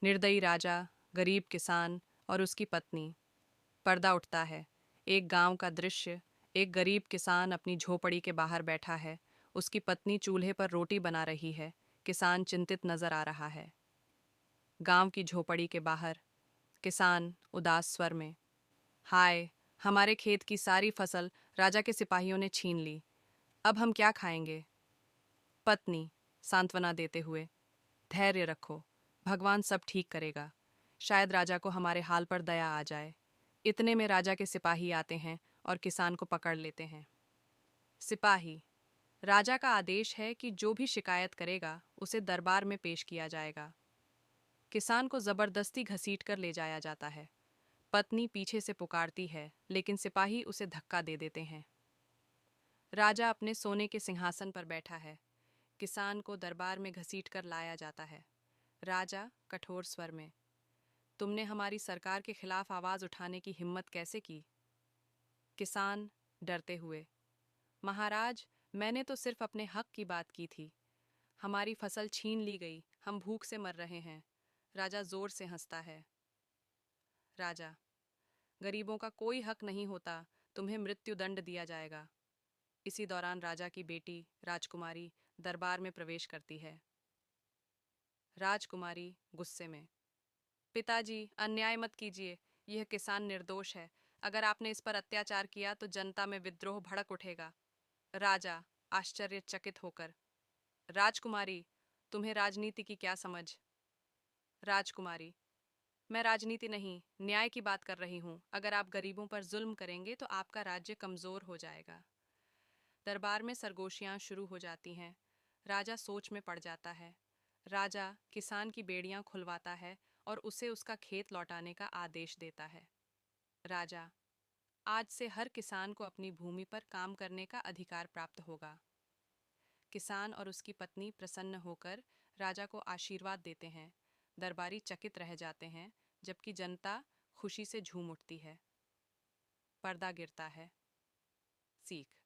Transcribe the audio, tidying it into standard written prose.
निर्दयी राजा, गरीब किसान और उसकी पत्नी। पर्दा उठता है। एक गांव का दृश्य। एक गरीब किसान अपनी झोपड़ी के बाहर बैठा है। उसकी पत्नी चूल्हे पर रोटी बना रही है। किसान चिंतित नजर आ रहा है। गांव की झोपड़ी के बाहर किसान उदास स्वर में, हाय, हमारे खेत की सारी फसल राजा के सिपाहियों ने छीन ली। अब हम क्या खाएंगे? पत्नी सांत्वना देते हुए, धैर्य रखो, भगवान सब ठीक करेगा। शायद राजा को हमारे हाल पर दया आ जाए। इतने में राजा के सिपाही आते हैं और किसान को पकड़ लेते हैं। सिपाही, राजा का आदेश है कि जो भी शिकायत करेगा उसे दरबार में पेश किया जाएगा। किसान को जबरदस्ती घसीट कर ले जाया जाता है। पत्नी पीछे से पुकारती है, लेकिन सिपाही उसे धक्का दे देते हैं। राजा अपने सोने के सिंहासन पर बैठा है। किसान को दरबार में घसीट कर लाया जाता है। राजा कठोर स्वर में, तुमने हमारी सरकार के खिलाफ आवाज उठाने की हिम्मत कैसे की? किसान डरते हुए, महाराज, मैंने तो सिर्फ अपने हक की बात की थी। हमारी फसल छीन ली गई, हम भूख से मर रहे हैं। राजा जोर से हंसता है। राजा, गरीबों का कोई हक नहीं होता, तुम्हें मृत्यु दंड दिया जाएगा। इसी दौरान राजा की बेटी राजकुमारी दरबार में प्रवेश करती है। राजकुमारी गुस्से में, पिताजी, अन्याय मत कीजिए। यह किसान निर्दोष है। अगर आपने इस पर अत्याचार किया तो जनता में विद्रोह भड़क उठेगा। राजा आश्चर्यचकित होकर, राजकुमारी, तुम्हें राजनीति की क्या समझ? राजकुमारी, मैं राजनीति नहीं, न्याय की बात कर रही हूँ। अगर आप गरीबों पर जुल्म करेंगे तो आपका राज्य कमजोर हो जाएगा। दरबार में सरगोशियां शुरू हो जाती हैं। राजा सोच में पड़ जाता है। राजा किसान की बेड़ियां खुलवाता है और उसे उसका खेत लौटाने का आदेश देता है। राजा, आज से हर किसान को अपनी भूमि पर काम करने का अधिकार प्राप्त होगा। किसान और उसकी पत्नी प्रसन्न होकर राजा को आशीर्वाद देते हैं। दरबारी चकित रह जाते हैं, जबकि जनता खुशी से झूम उठती है। पर्दा गिरता है। सीख।